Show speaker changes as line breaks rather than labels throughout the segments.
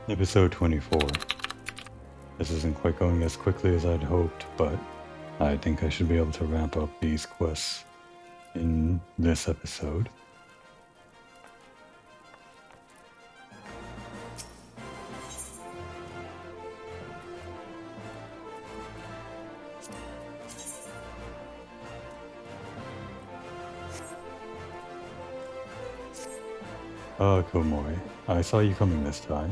Episode 24. This isn't quite going as quickly as I'd hoped, but I think I should be able to ramp up these quests in this episode. Komori, I saw you coming this time.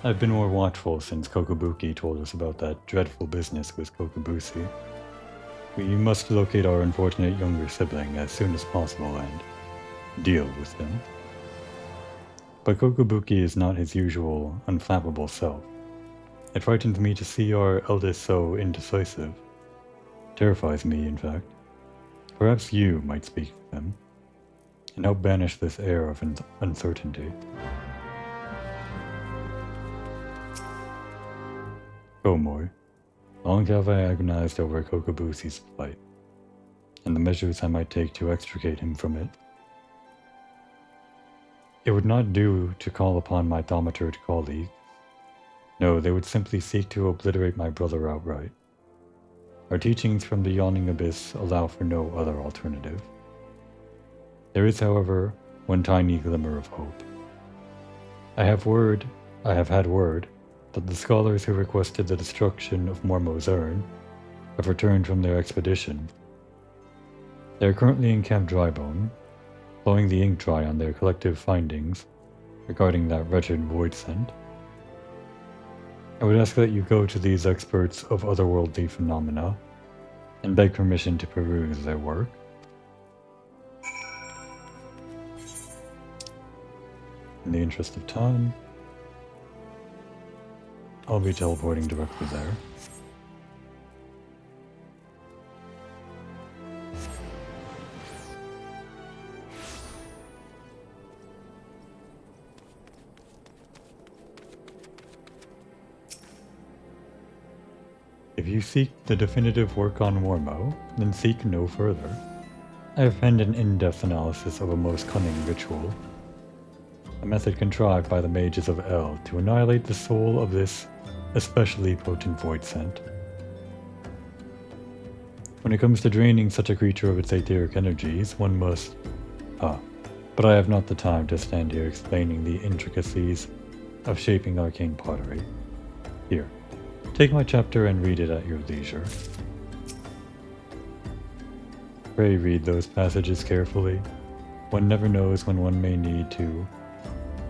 I've been more watchful since Kokobuki told us about that dreadful business with Kokobushi. We must locate our unfortunate younger sibling as soon as possible and deal with him. But Kokobuki is not his usual, unflappable self. It frightens me to see our eldest so indecisive. Terrifies me, in fact. Perhaps you might speak for him and help banish this air of uncertainty. Komori, long have I agonized over Kokobushi's plight, and the measures I might take to extricate him from it. It would not do to call upon my thaumaturge colleagues. No, they would simply seek to obliterate my brother outright. Our teachings from the yawning abyss allow for no other alternative. There is, however, one tiny glimmer of hope. I have had word, that the scholars who requested the destruction of Mormo's urn have returned from their expedition. They are currently in Camp Drybone, blowing the ink dry on their collective findings regarding that wretched void scent. I would ask that you go to these experts of otherworldly phenomena and beg permission to peruse their work. In the interest of time, I'll be teleporting directly there. If you seek the definitive work on Mormo, then seek no further. I have penned an in-depth analysis of a most cunning ritual, a method contrived by the mages of El to annihilate the soul of this especially potent void scent. When it comes to draining such a creature of its etheric energies, one must... but I have not the time to stand here explaining the intricacies of shaping arcane pottery. Here, take my chapter and read it at your leisure. Pray read those passages carefully. One never knows when one may need to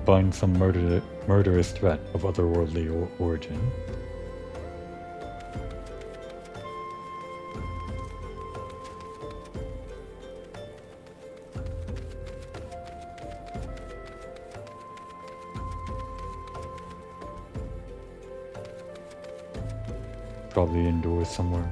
find some murderous threat of otherworldly origin. Probably indoors somewhere.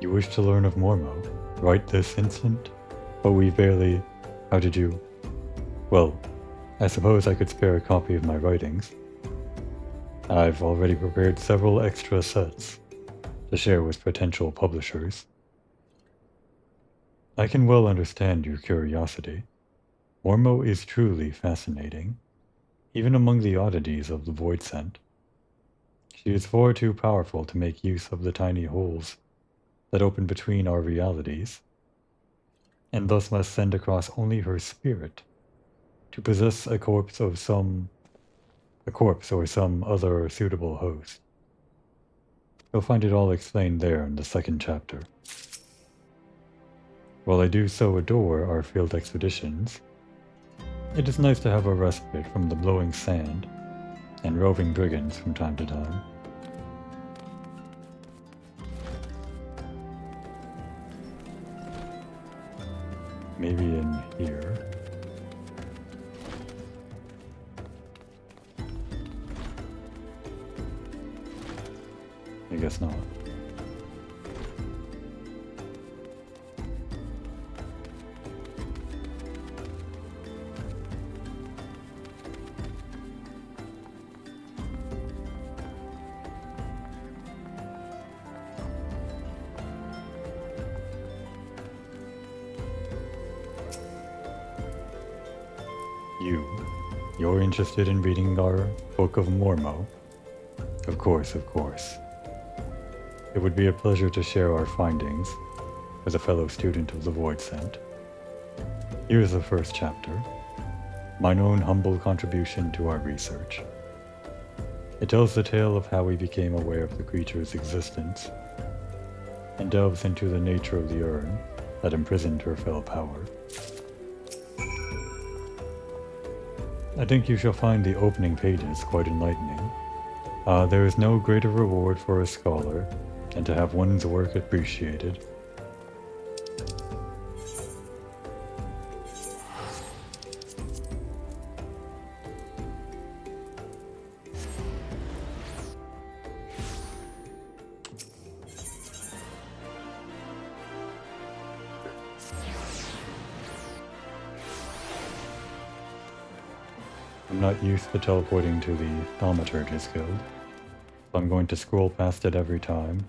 You wish to learn of Mormo, right this instant? But we barely... How did you... Well, I suppose I could spare a copy of my writings. I've already prepared several extra sets to share with potential publishers. I can well understand your curiosity. Mormo is truly fascinating, even among the oddities of the void scent. She is far too powerful to make use of the tiny holes that open between our realities, and thus must send across only her spirit to possess a corpse or some other suitable host. You'll find it all explained there in the second chapter. While I do so adore our field expeditions, it is nice to have a respite from the blowing sand and roving brigands from time to time. Maybe in here. I guess not. you're interested in reading our Book of Mormo? Of course, of course. It would be a pleasure to share our findings as a fellow student of the Void Scent. Here's the first chapter, mine own humble contribution to our research. It tells the tale of how we became aware of the creature's existence, and delves into the nature of the urn that imprisoned her fell power. I think you shall find the opening pages quite enlightening. There is no greater reward for a scholar than to have one's work appreciated. I'm not used to teleporting to the Thaumaturge's Guild, so I'm going to scroll past it every time.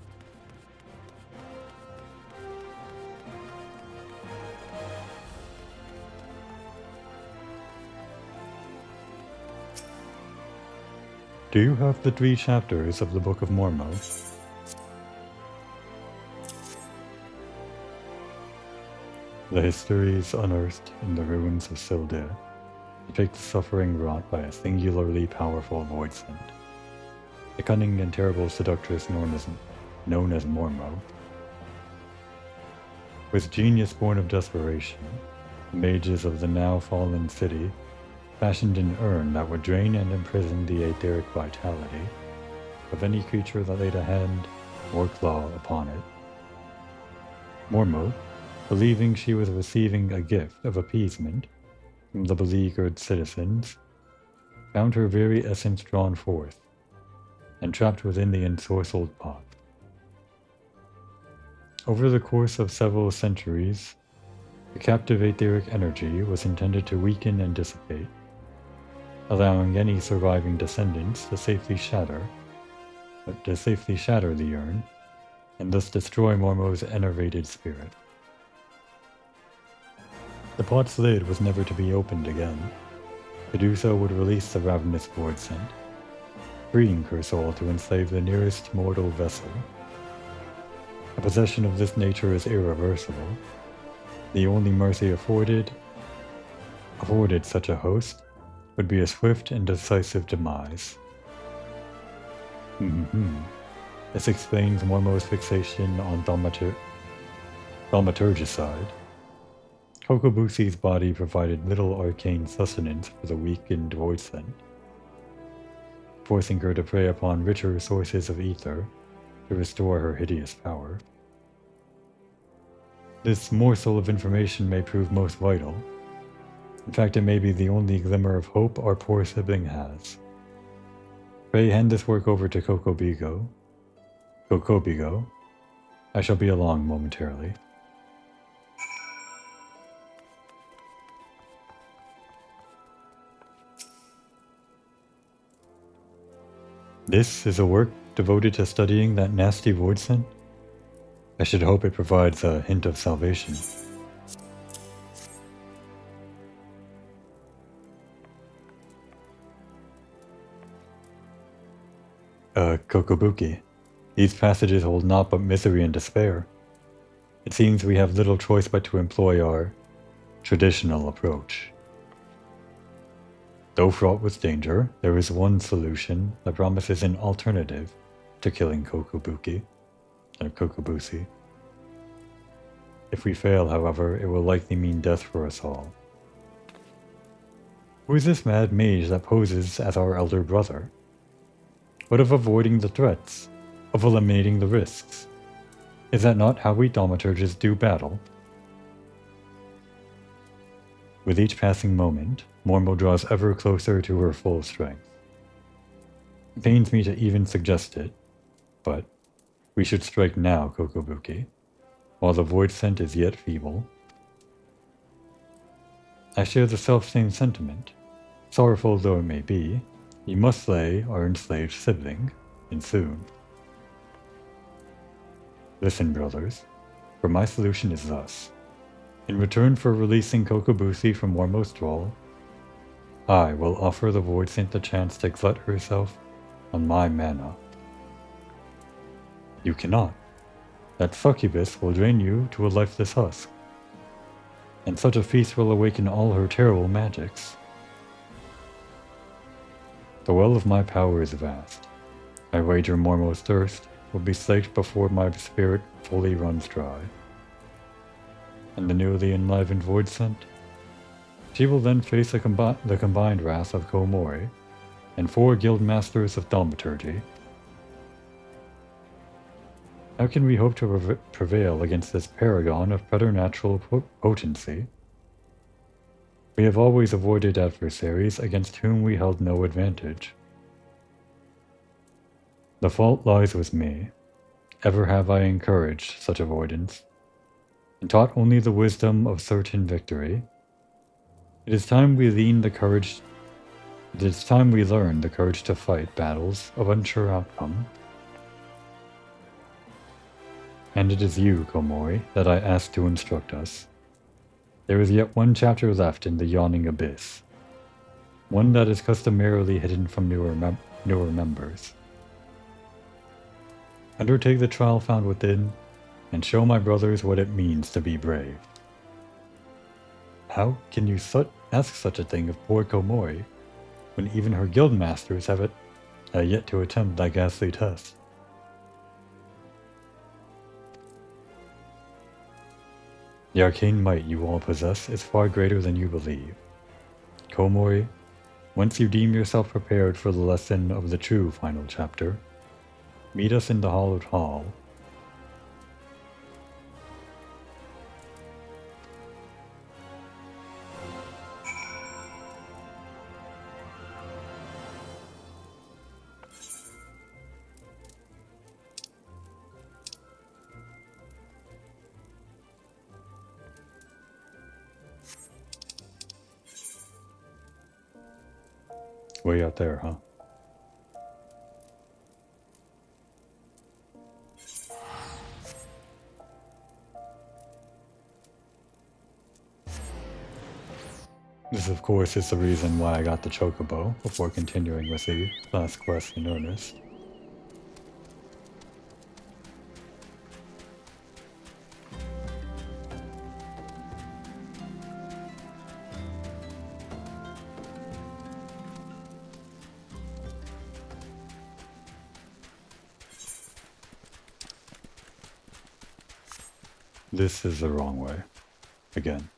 Do you have the 3 chapters of the Book of Mormo? The histories unearthed in the ruins of Sildir depict the suffering wrought by a singularly powerful void scent, a cunning and terrible seductress known as Mormo. With genius born of desperation, the mages of the now fallen city fashioned an urn that would drain and imprison the etheric vitality of any creature that laid a hand or claw upon it. Mormo, believing she was receiving a gift of appeasement from the beleaguered citizens, found her very essence drawn forth and trapped within the ensorcelled pot. Over the course of several centuries, the captive etheric energy was intended to weaken and dissipate, allowing any surviving descendants to safely shatter the urn and thus destroy Mormo's enervated spirit. The pot's lid was never to be opened again. To do so would release the ravenous void scent, freeing her soul to enslave the nearest mortal vessel. A possession of this nature is irreversible. The only mercy afforded such a host would be a swift and decisive demise. This explains Mormo's fixation on thaumaturgicide. Kokobusi's body provided little arcane sustenance for the weakened void scent, forcing her to prey upon richer sources of ether to restore her hideous power. This morsel of information may prove most vital. In fact, it may be the only glimmer of hope our poor sibling has. Pray hand this work over to Kokobigo. I shall be along momentarily. This is a work devoted to studying that nasty void scent? I should hope it provides a hint of salvation. Kokobuki, these passages hold naught but misery and despair. It seems we have little choice but to employ our traditional approach. Though fraught with danger, there is one solution that promises an alternative to killing Kokobusi. If we fail, however, it will likely mean death for us all. Who is this mad mage that poses as our elder brother? What of avoiding the threats, of eliminating the risks? Is that not how we thaumaturges do battle? With each passing moment, Mormo draws ever closer to her full strength. It pains me to even suggest it, but we should strike now, Kokobuki, while the void scent is yet feeble. I share the self-same sentiment. Sorrowful though it may be, you must slay our enslaved sibling, and soon. Listen, brothers, for my solution is thus. In return for releasing Kokobusi from Mormo's thrall, I will offer the Void Saint the chance to glut herself on my mana. You cannot. That succubus will drain you to a lifeless husk, and such a feast will awaken all her terrible magics. The well of my power is vast. I wager Mormo's thirst will be slaked before my spirit fully runs dry. And the newly enlivened Void Scent? She will then face the combined wrath of Komori and 4 guild masters of thaumaturgy. How can we hope to prevail against this paragon of preternatural potency? We have always avoided adversaries against whom we held no advantage. The fault lies with me. Ever have I encouraged such avoidance, and taught only the wisdom of certain victory. It is time we learn the courage to fight battles of unsure outcome. And it is you, Komori, that I ask to instruct us. There is yet one chapter left in the yawning abyss, one that is customarily hidden from newer members. Undertake the trial found within, and show my brothers what it means to be brave. How can you ask such a thing of poor Komori, when even her guild masters have yet to attempt that ghastly test? The arcane might you all possess is far greater than you believe. Komori, once you deem yourself prepared for the lesson of the true final chapter, meet us in the Hallowed Hall. Way out there, huh? This, of course, is the reason why I got the Chocobo before continuing with the last quest in earnest. This is the wrong way. Again.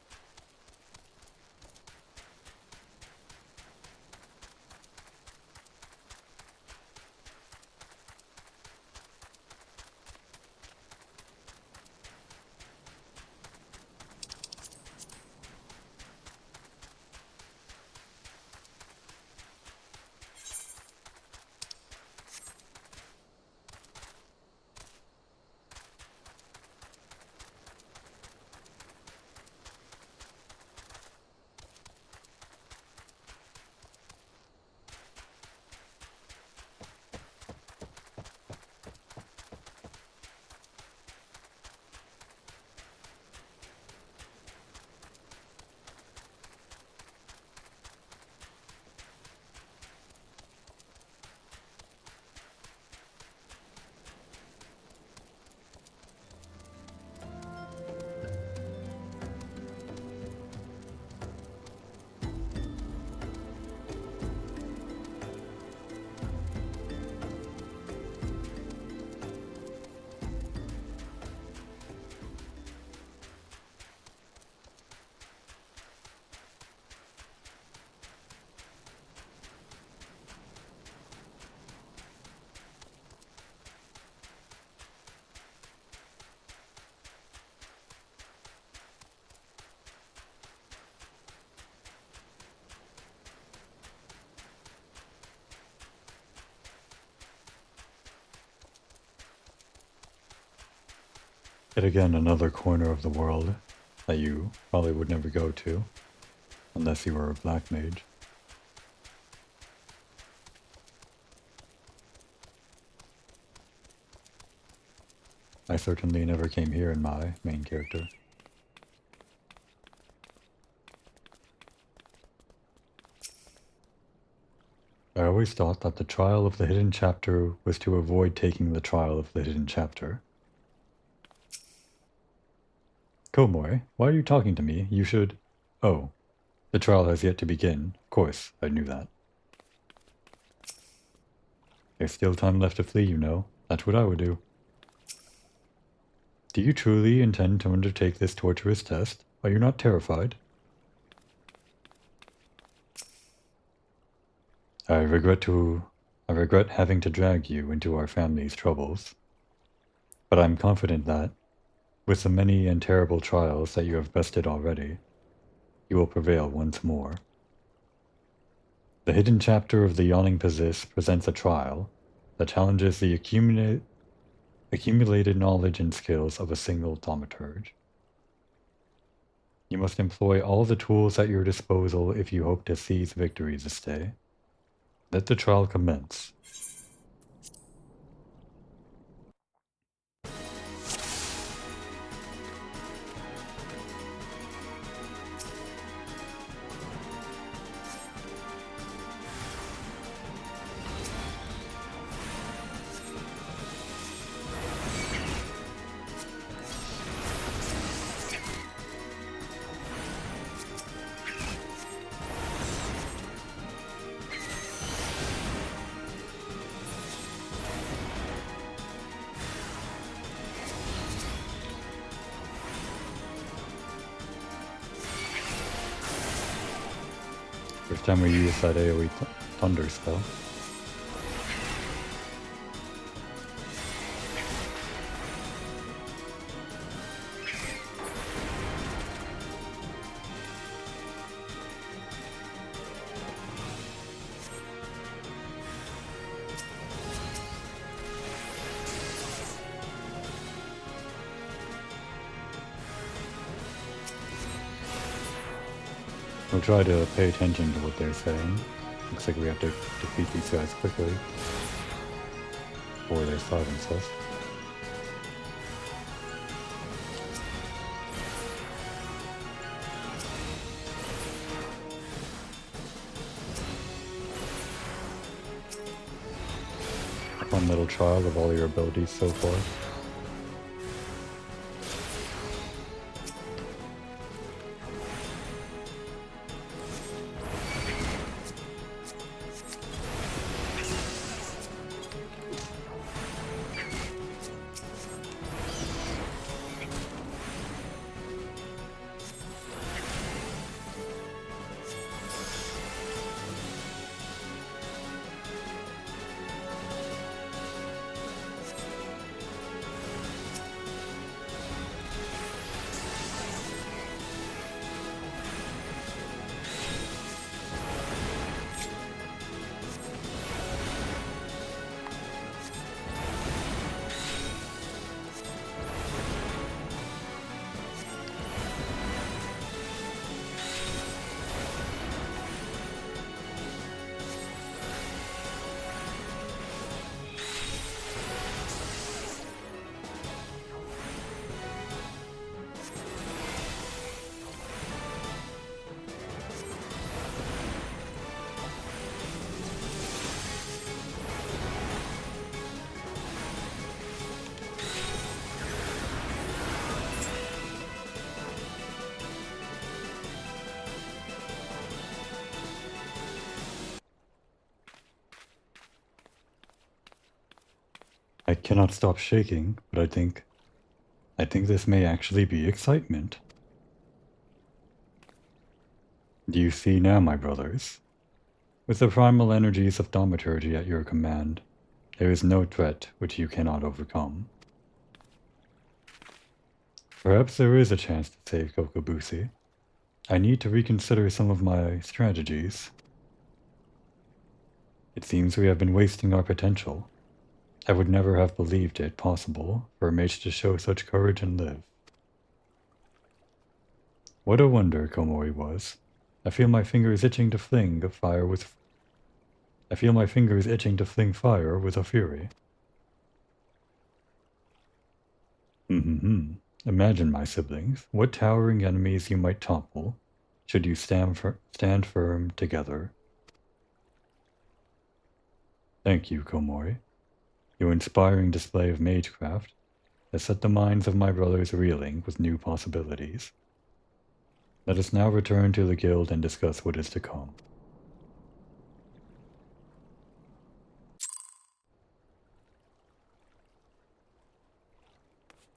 Yet again, another corner of the world that you probably would never go to, unless you were a black mage. I certainly never came here in my main character. I always thought that the trial of the hidden chapter was to avoid taking the trial of the hidden chapter. Komori, why are you talking to me? You should... Oh, the trial has yet to begin. Of course, I knew that. There's still time left to flee, you know. That's what I would do. Do you truly intend to undertake this torturous test? Are you not terrified? I regret having to drag you into our family's troubles. But I'm confident that, with the many and terrible trials that you have bested already, you will prevail once more. The hidden chapter of the Yawning Abyss presents a trial that challenges the accumulated knowledge and skills of a single thaumaturge. You must employ all the tools at your disposal if you hope to seize victory this day. Let the trial commence. First time we use that AoE thunder spell. We'll try to pay attention to what they're saying. Looks like we have to defeat these guys quickly before they silence us. A fun little trial of all your abilities so far. I cannot stop shaking, but I think this may actually be excitement. Do you see now, my brothers? With the primal energies of thaumaturgy at your command, there is no threat which you cannot overcome. Perhaps there is a chance to save Kokobushi. I need to reconsider some of my strategies. It seems we have been wasting our potential. I would never have believed it possible for a mage to show such courage and live. What a wonder Komori was. I feel my fingers itching to fling fire with a fury. Imagine, my siblings, what towering enemies you might topple, should you stand firm together. Thank you, Komori. Your inspiring display of magecraft has set the minds of my brothers reeling with new possibilities. Let us now return to the guild and discuss what is to come.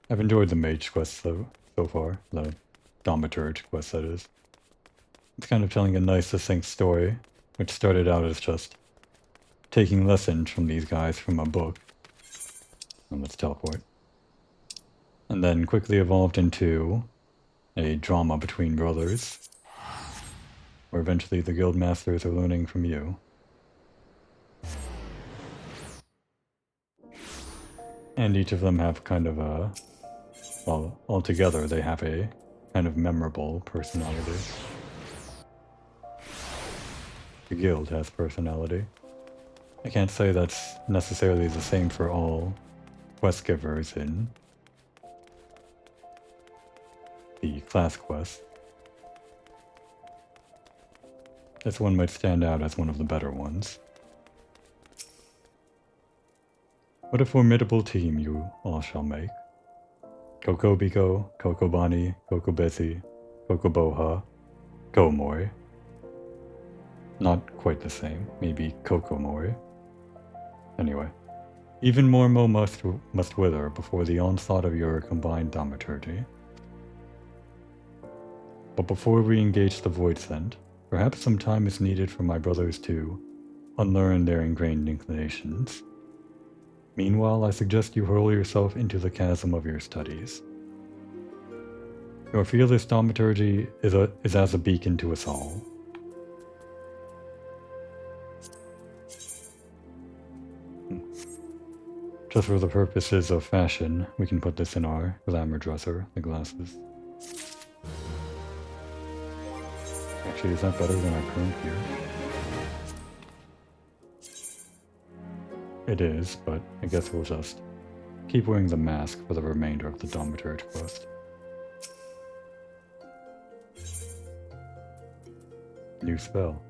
I've enjoyed the mage quest so far, the thaumaturge quest that is. It's kind of telling a nice succinct story, which started out as just taking lessons from these guys from a book. And let's teleport. And then quickly evolved into a drama between brothers, where eventually the guild masters are learning from you. And each of them have kind of a, well, altogether they have a kind of memorable personality. The guild has personality. I can't say that's necessarily the same for all quest givers in the class quest. This one might stand out as one of the better ones. What a formidable team you all shall make. Kokobiko, Kokobani, Kokobesi, Kokoboha, Komori. Not quite the same, maybe Kokomori. Anyway, even more mo must wither before the onslaught of your combined thaumaturgy. But before we engage the void scent, perhaps some time is needed for my brothers to unlearn their ingrained inclinations. Meanwhile, I suggest you hurl yourself into the chasm of your studies. Your fearless thaumaturgy is as a beacon to us all. Just for the purposes of fashion, we can put this in our glamour dresser, the glasses. Actually, is that better than our current gear? It is, but I guess we'll just keep wearing the mask for the remainder of the thaumaturge quest. New spell.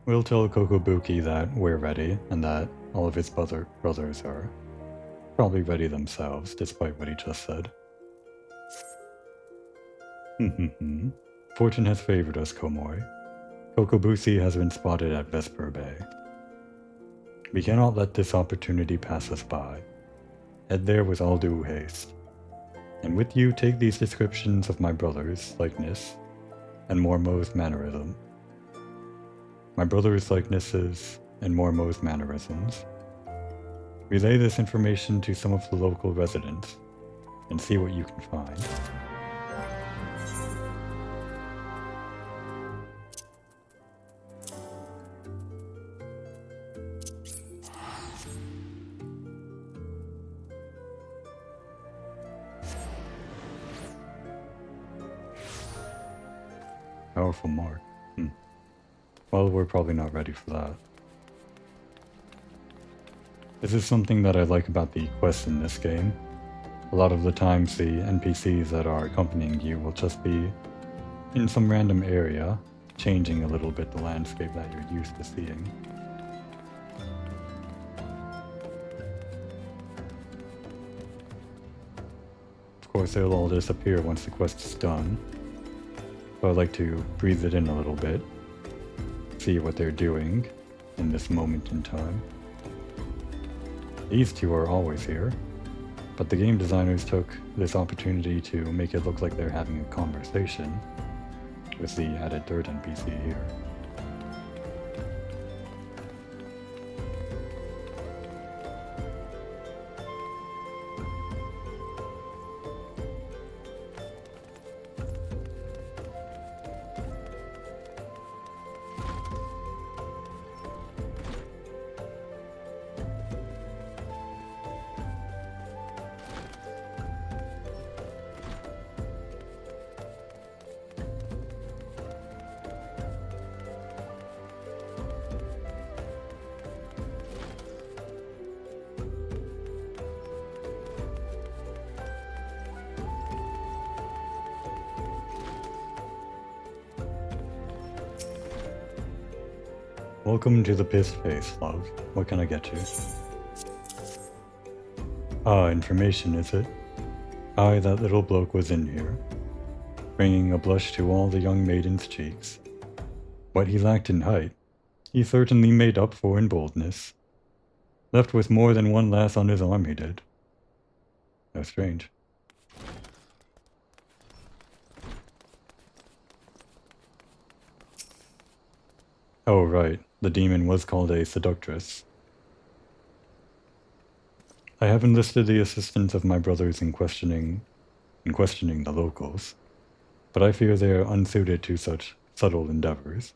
We'll tell Kokobuki that we're ready, and that all of his brothers are probably ready themselves, despite what he just said. Fortune has favored us, Komori. Kokobusi has been spotted at Vesper Bay. We cannot let this opportunity pass us by. Head there with all due haste. And with you take these descriptions of my brother's likeness and Mormo's mannerism. My brother's likenesses and Mormo's mannerisms. Relay this information to some of the local residents and see what you can find. Powerful mark. Well, we're probably not ready for that. This is something that I like about the quests in this game. A lot of the times the NPCs that are accompanying you will just be in some random area, changing a little bit the landscape that you're used to seeing. Of course, they'll all disappear once the quest is done, so I like to breathe it in a little bit. See what they're doing in this moment in time. These two are always here, but the game designers took this opportunity to make it look like they're having a conversation with the added third NPC here. Welcome to the pissed face, love. What can I get you? Ah, information, is it? Aye, that little bloke was in here, bringing a blush to all the young maiden's cheeks. What he lacked in height, he certainly made up for in boldness. Left with more than one lass on his arm, he did. How strange. Oh, right. The demon was called a seductress. I have enlisted the assistance of my brothers in questioning the locals, but I fear they are unsuited to such subtle endeavors.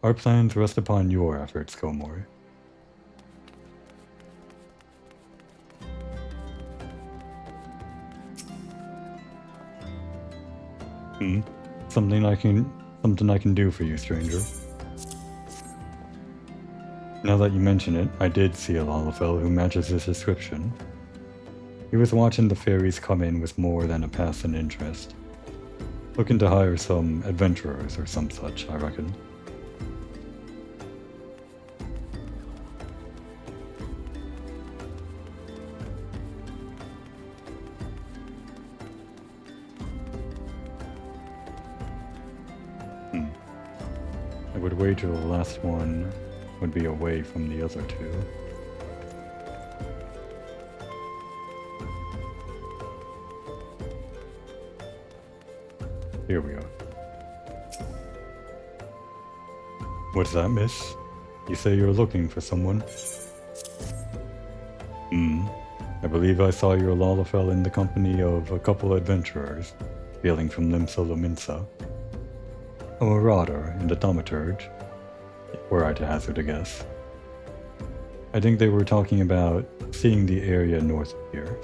Our plans rest upon your efforts, Komori. Something I can do for you, stranger. Now that you mention it, I did see a Lalafell who matches this description. He was watching the fairies come in with more than a passing interest. Looking to hire some adventurers or some such, I reckon. I would wager the last one would be away from the other two. Here we are. What's that, miss? You say you're looking for someone? I believe I saw your Lalafell in the company of a couple adventurers, hailing from Limsa Lominsa. A marauder and a thaumaturge, were I to hazard a guess. I think they were talking about seeing the area north of here.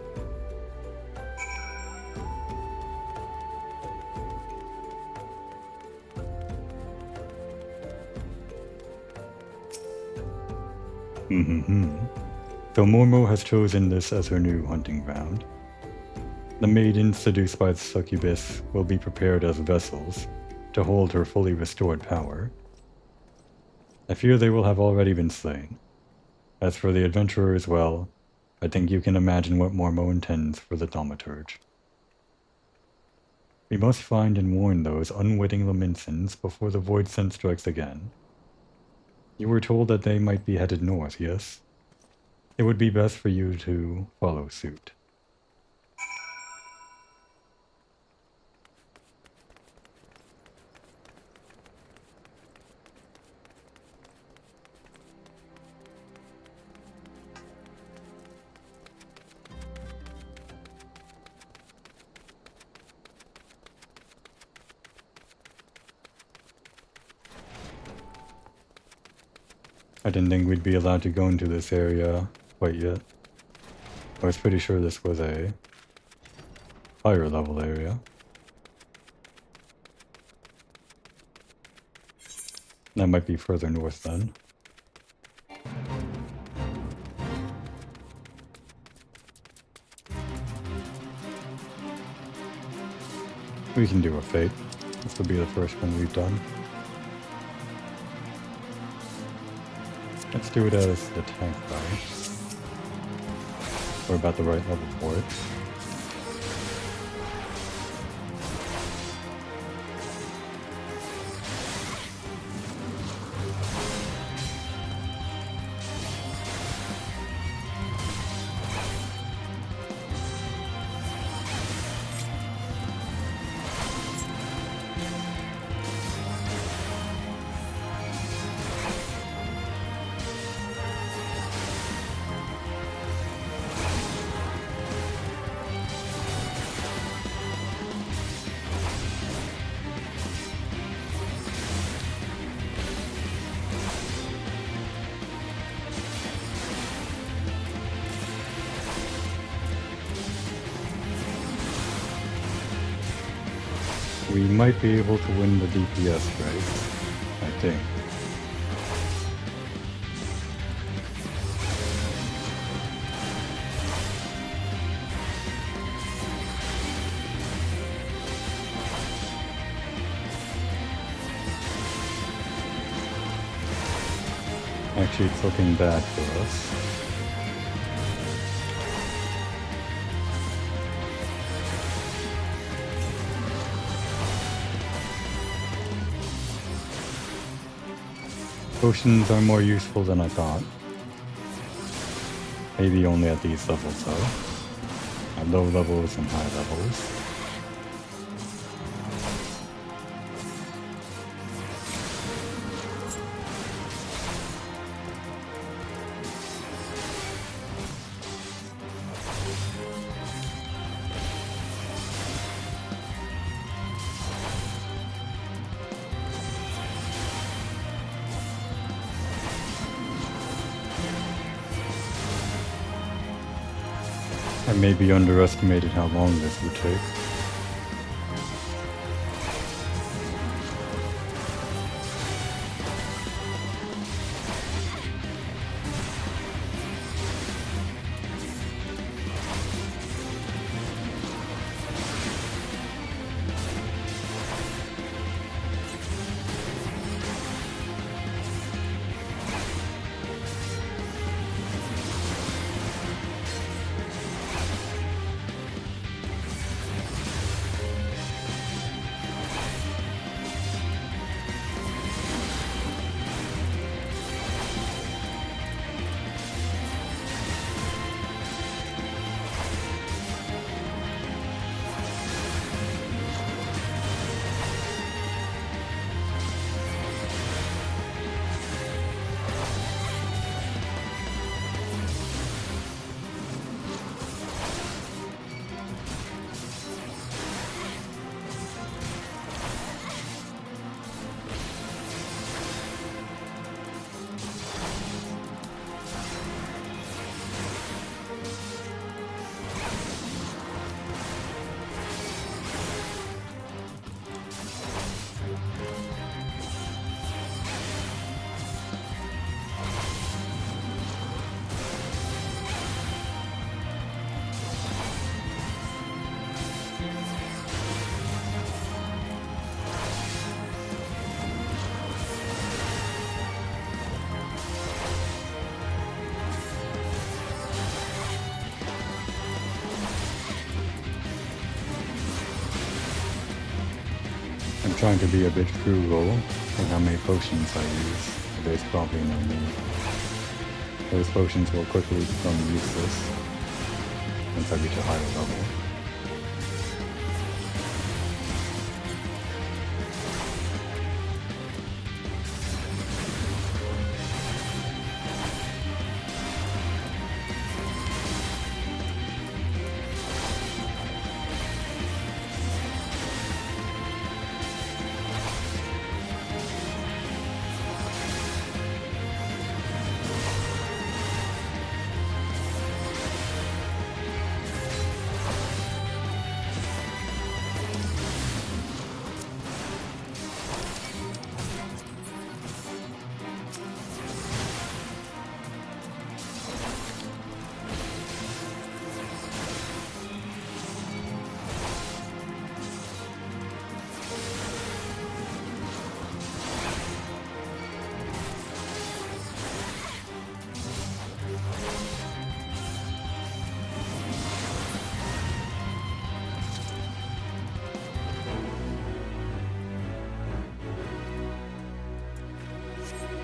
So Mormo has chosen this as her new hunting ground. The maidens seduced by the succubus will be prepared as vessels to hold her fully restored power. I fear they will have already been slain. As for the adventurers, well, I think you can imagine what Mormo intends for the thaumaturge. We must find and warn those unwitting Laminsans before the void scent strikes again. You were told that they might be headed north, yes? It would be best for you to follow suit. I didn't think we'd be allowed to go into this area quite yet. I was pretty sure this was a higher level area. That might be further north then. We can do a fate. This will be the first one we've done. Let's do it as the tank guy. We're about the right level for it. We might be able to win the DPS race, I think. Actually, it's looking bad for us. Potions are more useful than I thought. Maybe only at these levels though. At low levels and high levels. I maybe underestimated how long this would take. I'm trying to be a bit frugal with how many potions I use, but there's probably no need. Those potions will quickly become useless once I reach a higher level.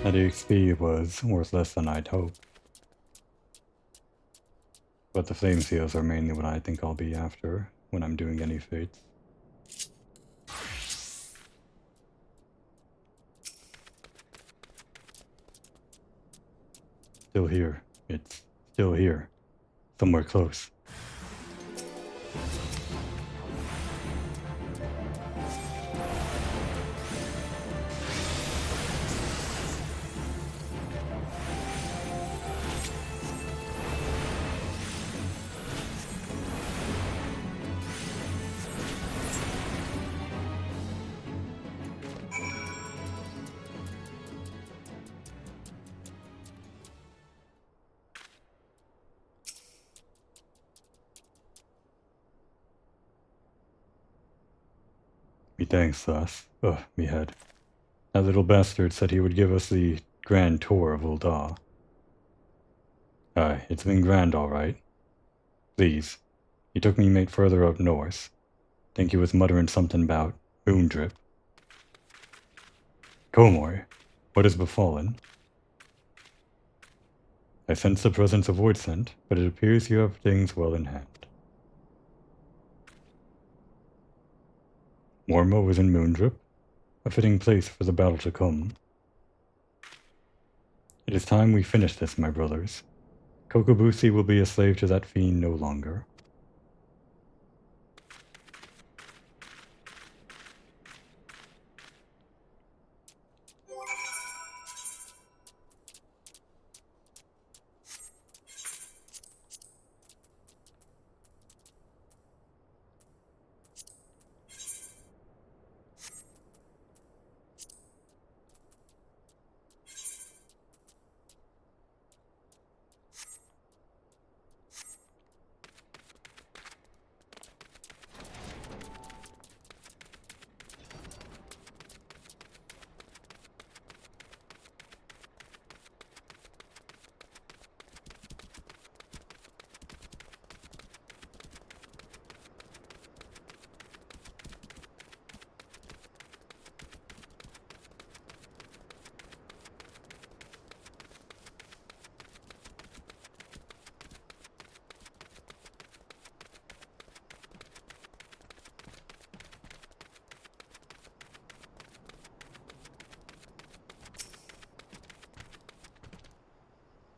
That XP was worth less than I'd hoped. But the flame seals are mainly what I think I'll be after when I'm doing any fates. Still here. It's still here. Somewhere close. Me thanks, lass. Ugh, me head. That little bastard said he would give us the grand tour of Ul'dah. It's been grand, all right. Please. He took me mate further up north. Think he was muttering something about moon drip. Komoy, what has befallen? I sense the presence of void scent, but it appears you have things well in hand. Mormo is in Moondrip, a fitting place for the battle to come. It is time we finish this, my brothers. Kokobusi will be a slave to that fiend no longer.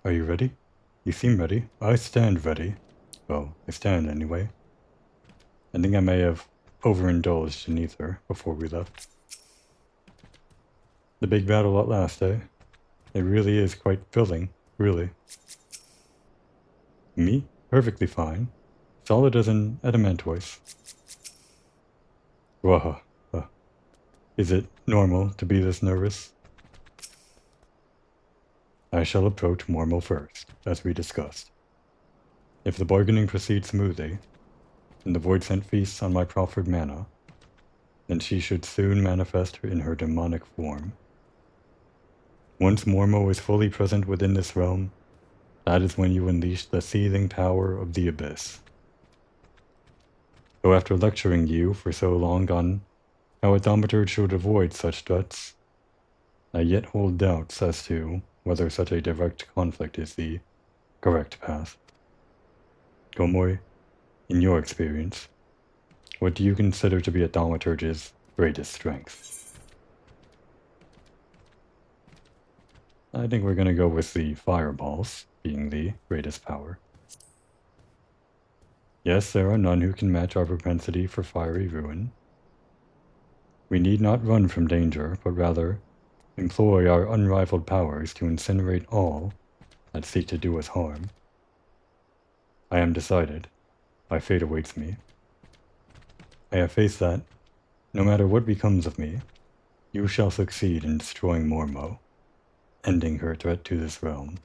Are you ready? You seem ready. I stand ready. Well, I stand anyway. I think I may have overindulged in ether before we left. The big battle at last, eh? It really is quite thrilling, really. Me? Perfectly fine. Solid as an adamantoise. Wah. Is it normal to be this nervous? I shall approach Mormo first, as we discussed. If the bargaining proceeds smoothly, and the void scent feasts on my proffered mana, then she should soon manifest in her demonic form. Once Mormo is fully present within this realm, that is when you unleash the seething power of the Abyss. So after lecturing you for so long on how a thaumaturge should avoid such threats, I yet hold doubts as to whether such a direct conflict is the correct path. Komoy, in your experience, what do you consider to be a thaumaturge's greatest strength? I think we're going to go with the fireballs being the greatest power. Yes, there are none who can match our propensity for fiery ruin. We need not run from danger, but rather employ our unrivaled powers to incinerate all that seek to do us harm. I am decided. My fate awaits me. I have faith that, no matter what becomes of me, you shall succeed in destroying Mormo, ending her threat to this realm.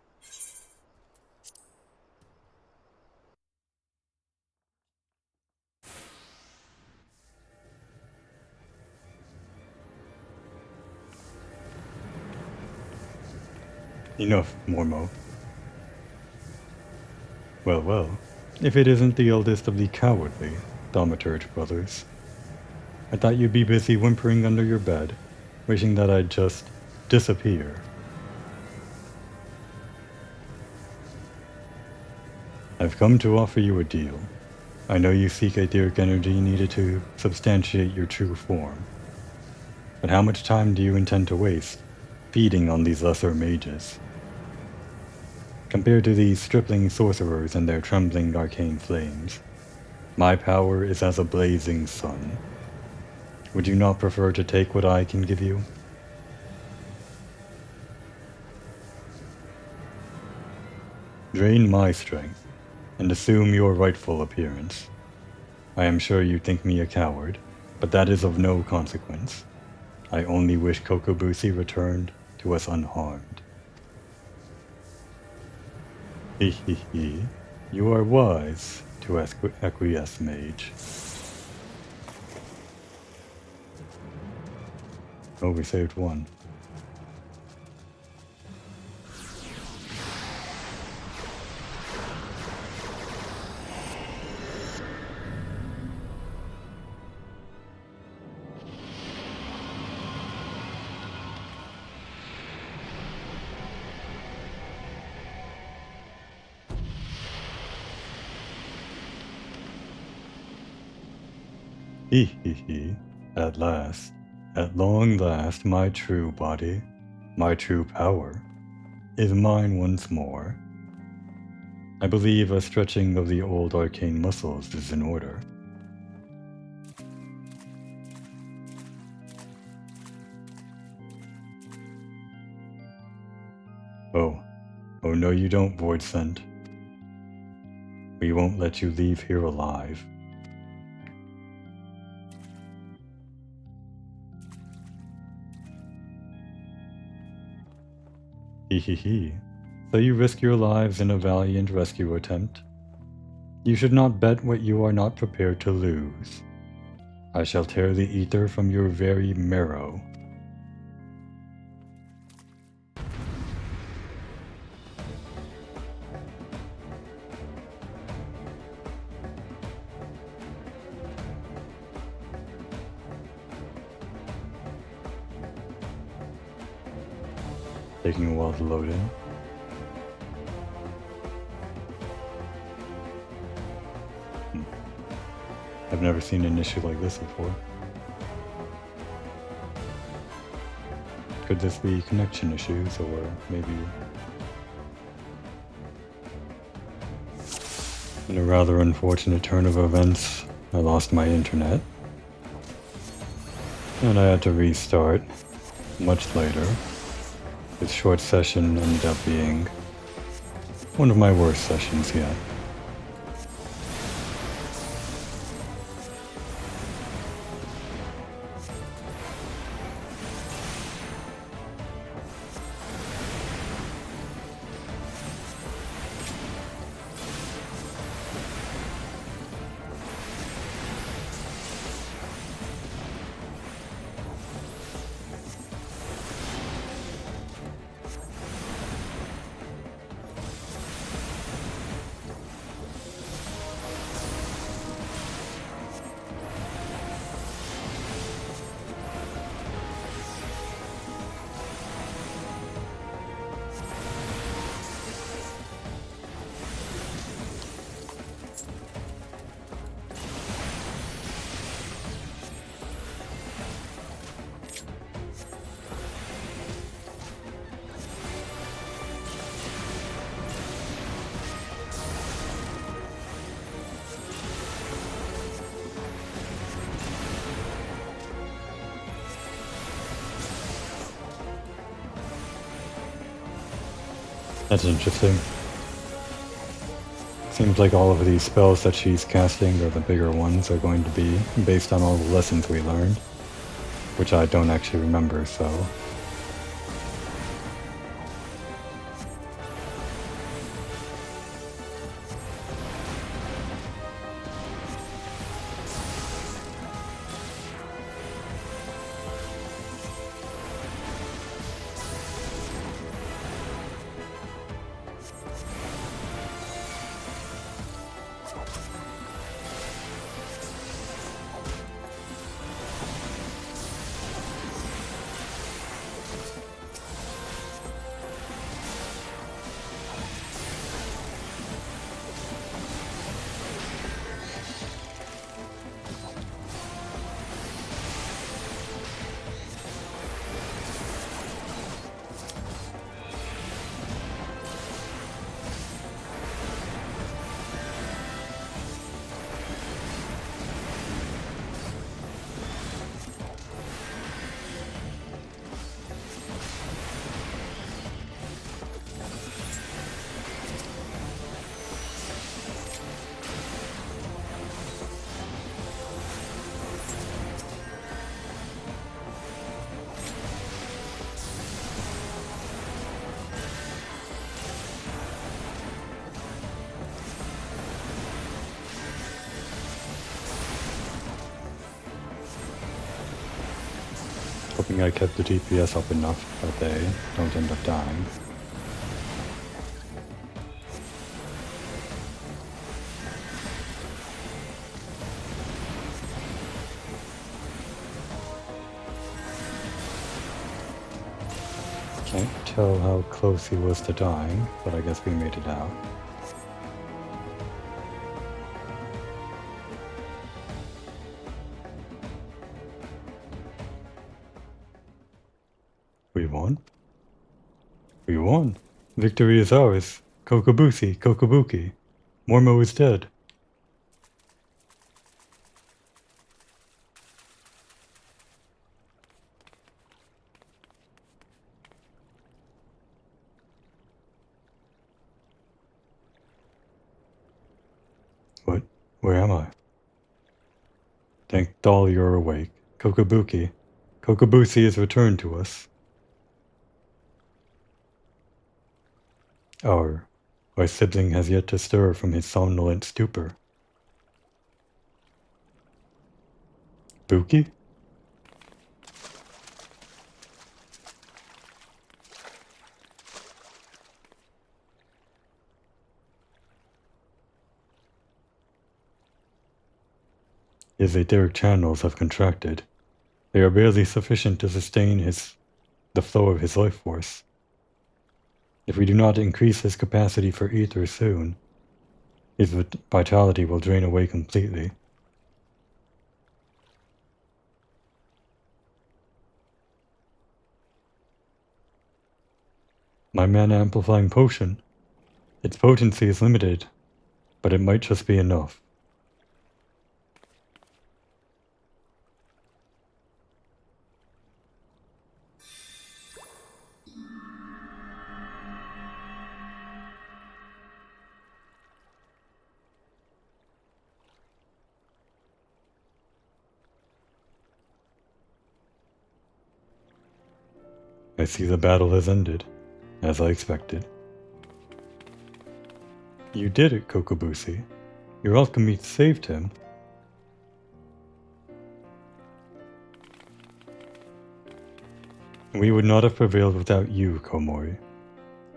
Enough, Mormo. Well, if it isn't the eldest of the cowardly thaumaturge brothers. I thought you'd be busy whimpering under your bed, wishing that I'd just disappear. I've come to offer you a deal. I know you seek etheric energy needed to substantiate your true form. But how much time do you intend to waste feeding on these lesser mages? Compared to these stripling sorcerers and their trembling arcane flames, my power is as a blazing sun. Would you not prefer to take what I can give you? Drain my strength, and assume your rightful appearance. I am sure you think me a coward, but that is of no consequence. I only wish Kokobusi returned to us unharmed. He. You are wise to acquiesce, mage. Oh, we saved one. Hee hee hee. At last, at long last, my true body, my true power, is mine once more. I believe a stretching of the old arcane muscles is in order. Oh no you don't, Void Scent. We won't let you leave here alive. Hee hee hee. So you risk your lives in a valiant rescue attempt? You should not bet what you are not prepared to lose. I shall tear the ether from your very marrow. Taking a while to load in. I've never seen an issue like this before. Could this be connection issues, or maybe... In a rather unfortunate turn of events, I lost my internet. And I had to restart much later. This short session ended up being one of my worst sessions yet. That's interesting. Seems like all of these spells that she's casting, or the bigger ones, are going to be based on all the lessons we learned, which I don't actually remember, so... Hoping I kept the DPS up enough that they don't end up dying. Can't tell how close he was to dying, but I guess we made it out. We won? We won. Victory is ours. Kokobusi, Kokobuki. Mormo is dead. What? Where am I? Thank Doll you're awake. Kokobuki. Kokobusi is returned to us. Our sibling has yet to stir from his somnolent stupor. Buki? His etheric channels have contracted. They are barely sufficient to sustain the flow of his life force. If we do not increase his capacity for ether soon, his vitality will drain away completely. My mana amplifying potion. Its potency is limited, but it might just be enough. I see the battle has ended, as I expected. You did it, Kokobusi. Your alchemy saved him. We would not have prevailed without you, Komori.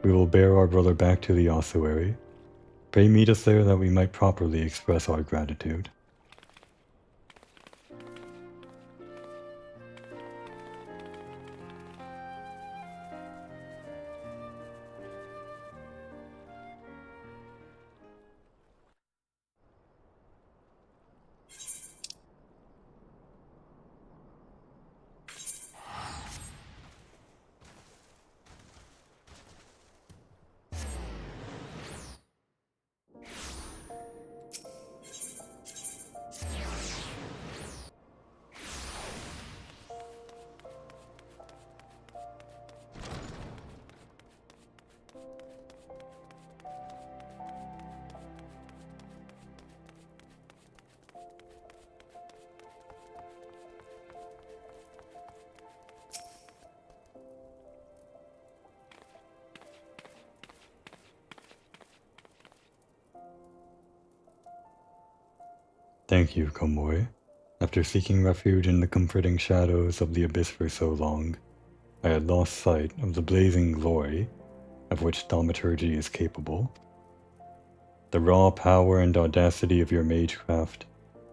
We will bear our brother back to the ossuary. Pray meet us there that we might properly express our gratitude. Thank you, Komori. After seeking refuge in the comforting shadows of the abyss for so long, I had lost sight of the blazing glory of which thaumaturgy is capable. The raw power and audacity of your magecraft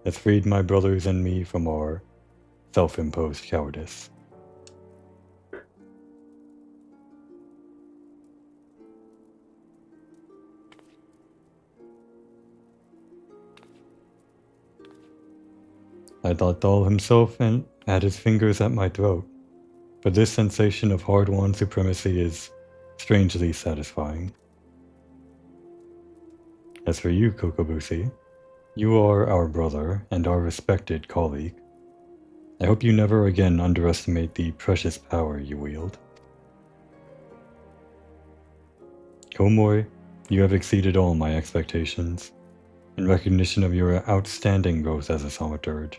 has freed my brothers and me from our self-imposed cowardice. I thought Dahl himself had his fingers at my throat, but this sensation of hard-won supremacy is strangely satisfying. As for you, Kokobusi, you are our brother and our respected colleague. I hope you never again underestimate the precious power you wield. Komori, you have exceeded all my expectations. In recognition of your outstanding growth as a thaumaturge,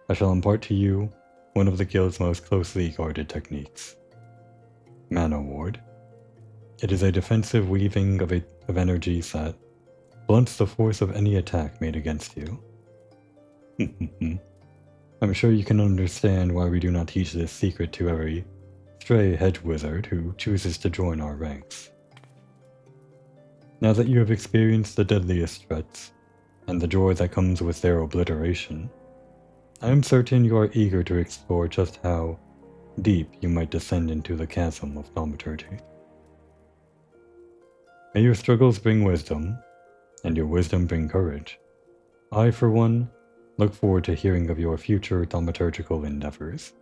I shall impart to you one of the guild's most closely guarded techniques. Mana Ward. It is a defensive weaving of energies that blunts the force of any attack made against you. I'm sure you can understand why we do not teach this secret to every stray hedge wizard who chooses to join our ranks. Now that you have experienced the deadliest threats, and the joy that comes with their obliteration, I am certain you are eager to explore just how deep you might descend into the chasm of thaumaturgy. May your struggles bring wisdom, and your wisdom bring courage. I, for one, look forward to hearing of your future thaumaturgical endeavors.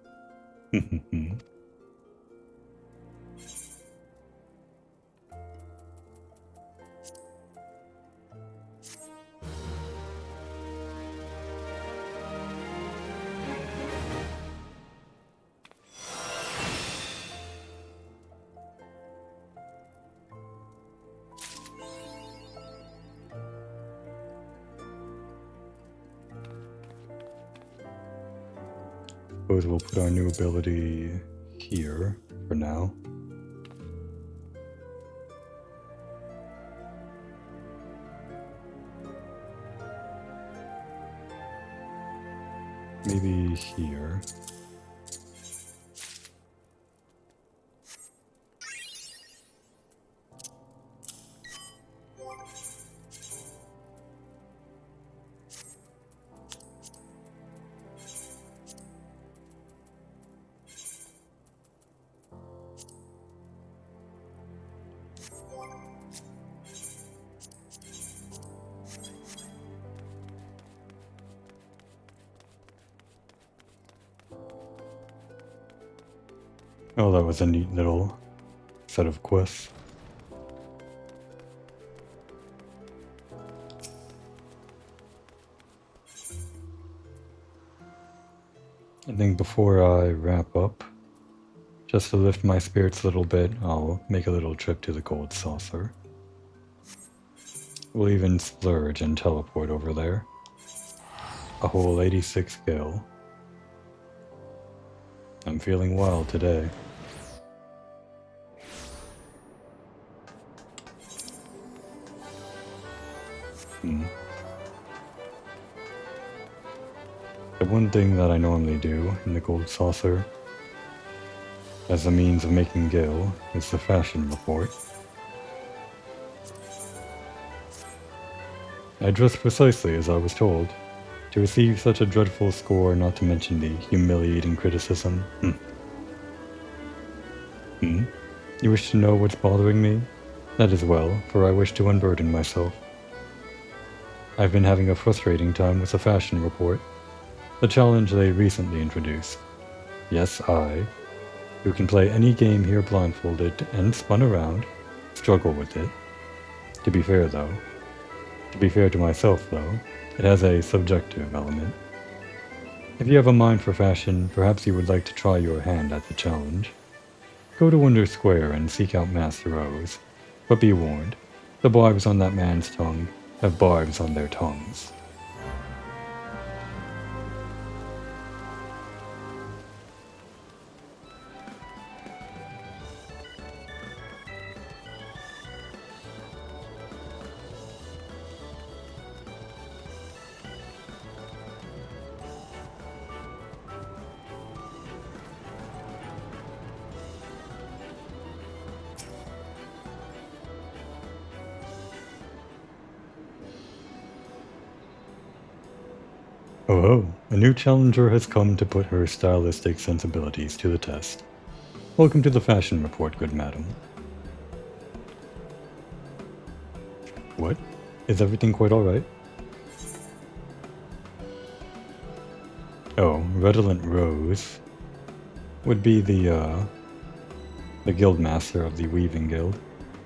suppose we'll put our new ability here for now. Maybe here. Oh, that was a neat little set of quests. I think before I wrap up, just to lift my spirits a little bit, I'll make a little trip to the gold saucer. We'll even splurge and teleport over there. A whole 86 gil. I'm feeling wild today. The one thing that I normally do in the gold saucer as a means of making gil is the fashion report. I dressed precisely as I was told. To receive such a dreadful score, not to mention the humiliating criticism. You wish to know what's bothering me? That is well, for I wish to unburden myself. I've been having a frustrating time with the fashion report, the challenge they recently introduced. Yes, I, who can play any game here blindfolded and spun around, struggle with it. To be fair to myself though, it has a subjective element. If you have a mind for fashion, perhaps you would like to try your hand at the challenge. Go to Wonder Square and seek out Master O's. But be warned, the barbs on that man's tongue have barbs on their tongues. Oh, a new challenger has come to put her stylistic sensibilities to the test. Welcome to the fashion report, good madam. What? Is everything quite alright? Oh, Redolent Rose would be the guild master of the Weaving Guild.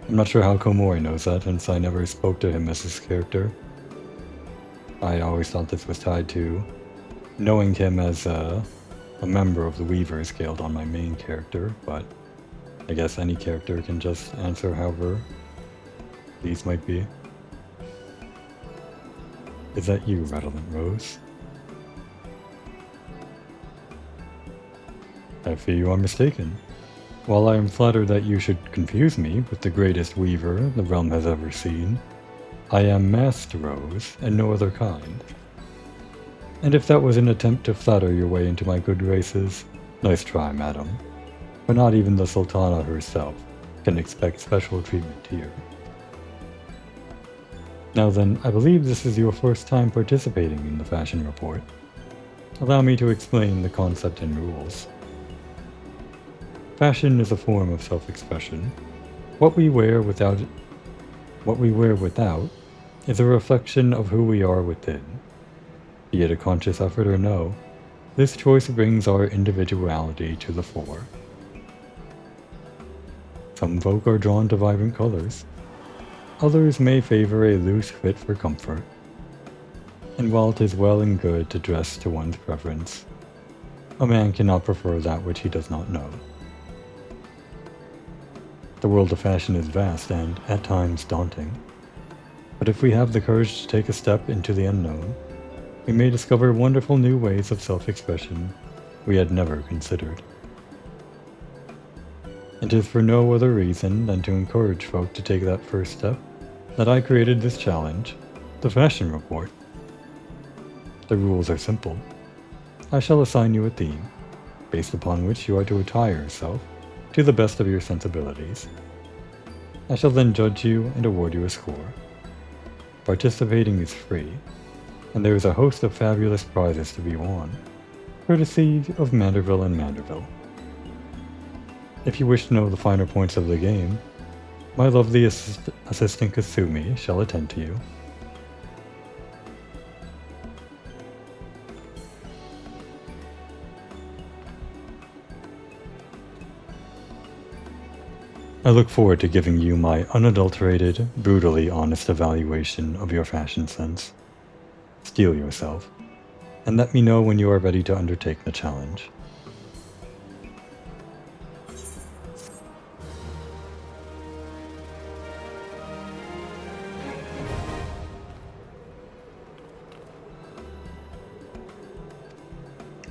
I'm not sure how Komori knows that, since I never spoke to him as his character. I always thought this was tied to knowing him as a member of the Weavers Guild on my main character, but I guess any character can just answer however these might be. Is that you, Redolent Rose? I fear you are mistaken. While I am flattered that you should confuse me with the greatest weaver the realm has ever seen, I am Master Rose, and no other kind. And if that was an attempt to flatter your way into my good graces, nice try, madam. For not even the Sultana herself can expect special treatment here. Now then, I believe this is your first time participating in the fashion report. Allow me to explain the concept and rules. Fashion is a form of self-expression. What we wear without is a reflection of who we are within. Be it a conscious effort or no, this choice brings our individuality to the fore. Some folk are drawn to vibrant colors. Others may favor a loose fit for comfort. And while it is well and good to dress to one's preference, a man cannot prefer that which he does not know. The world of fashion is vast and, at times, daunting. But if we have the courage to take a step into the unknown, we may discover wonderful new ways of self-expression we had never considered. It is for no other reason than to encourage folk to take that first step that I created this challenge, the Fashion Report. The rules are simple. I shall assign you a theme, based upon which you are to attire yourself to the best of your sensibilities. I shall then judge you and award you a score. Participating is free, and there is a host of fabulous prizes to be won, courtesy of Manderville and Manderville. If you wish to know the finer points of the game, my lovely assistant Kasumi shall attend to you. I look forward to giving you my unadulterated, brutally honest evaluation of your fashion sense. Steel yourself, and let me know when you are ready to undertake the challenge.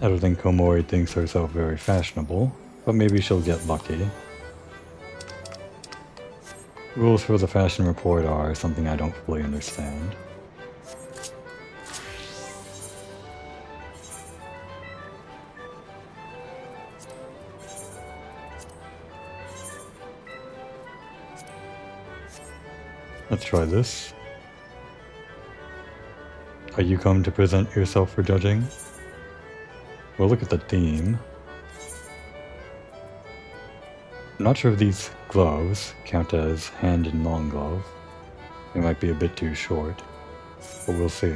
I don't think Komori thinks herself very fashionable, but maybe she'll get lucky. Rules for the fashion report are something I don't fully understand. Let's try this. Are you come to present yourself for judging? Well, look at the theme. I'm not sure if these gloves count as hand and long glove. They might be a bit too short, but we'll see.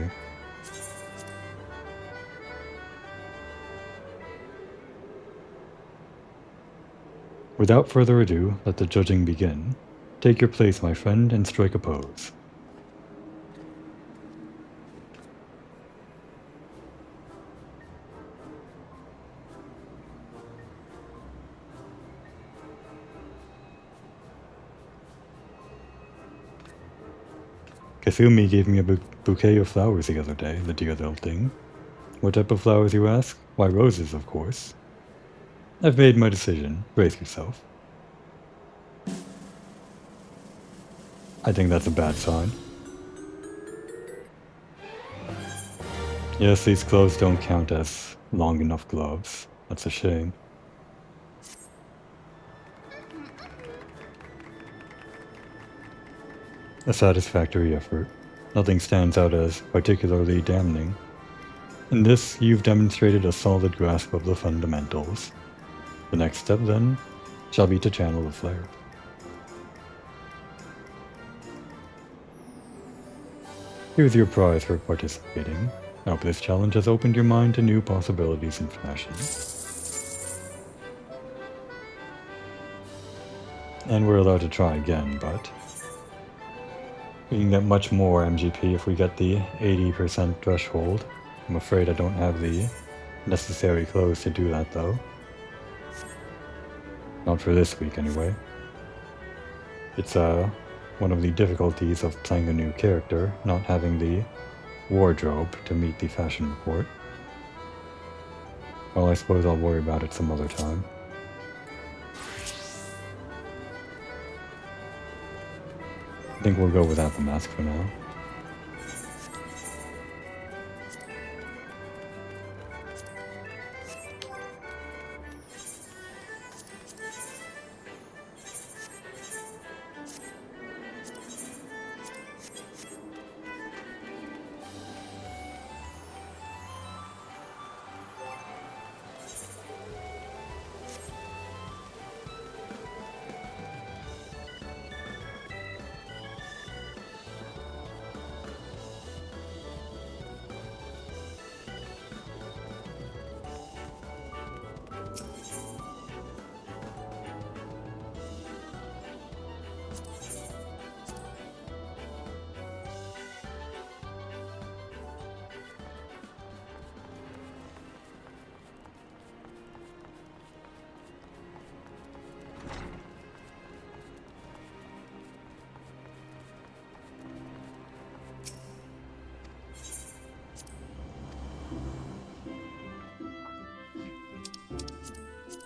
Without further ado, let the judging begin. Take your place, my friend, and strike a pose. Kasumi gave me a bouquet of flowers the other day, the dear little thing. What type of flowers, you ask? Why, roses, of course. I've made my decision. Brace yourself. I think that's a bad sign. Yes, these clothes don't count as long enough gloves. That's a shame. A satisfactory effort. Nothing stands out as particularly damning. In this, you've demonstrated a solid grasp of the fundamentals. The next step, then, shall be to channel the flare. Here's your prize for participating. I hope this challenge has opened your mind to new possibilities in fashion. And we're allowed to try again, but we can get much more MGP if we get the 80% threshold. I'm afraid I don't have the necessary clothes to do that, though. Not for this week, anyway. It's one of the difficulties of playing a new character, not having the wardrobe to meet the fashion report. Well, I suppose I'll worry about it some other time. I think we'll go without the mask for now.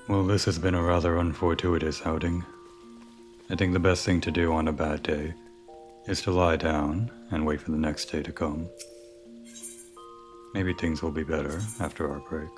Well, this has been a rather unfortuitous outing. I think the best thing to do on a bad day is to lie down and wait for the next day to come. Maybe things will be better after our break.